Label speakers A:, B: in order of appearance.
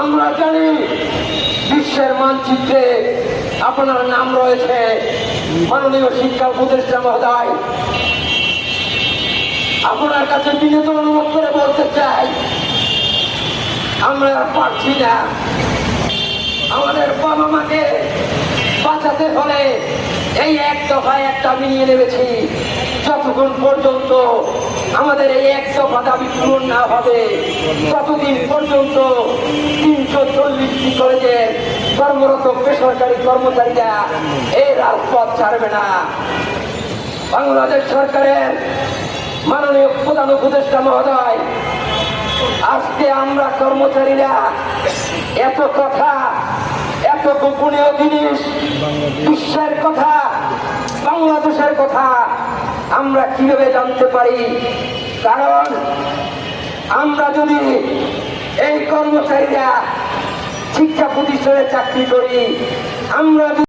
A: আমরা জানি বিশ্বের মানচিত্রে আপনার নাম রয়েছে। মাননীয় শিক্ষা উপদেষ্টা মহোদয়, আপনার কাছে বিনীত অনুরোধ করে বলতে চাই, আমরা আর পারছি না। আমাদের বাবা মাকে বাঁচাতে হলে এই এক দফায় একটা আমি নিয়ে নেমেছি। যতক্ষণ পর্যন্ত আমাদের এই এক দফা দাবি পূরণ না হবে, ততদিন পর্যন্ত 340টি কলেজে কর্মরত বেসরকারি কর্মচারীরা এই রাজপথ ছাড়বে না। বাংলাদেশ সরকারের মাননীয় প্রধান উপদেষ্টা মহোদয়, আজকে আমরা কর্মচারীরা এত কথা, এত গোপনীয় জিনিস, বিশ্বের কথা, বাংলাদেশের কথা আমরা কিভাবে জানতে পারি? কারণ আমরা যদি এই কর্মচারীরা শিক্ষা প্রতিষ্ঠানে চাকরি করি, আমরা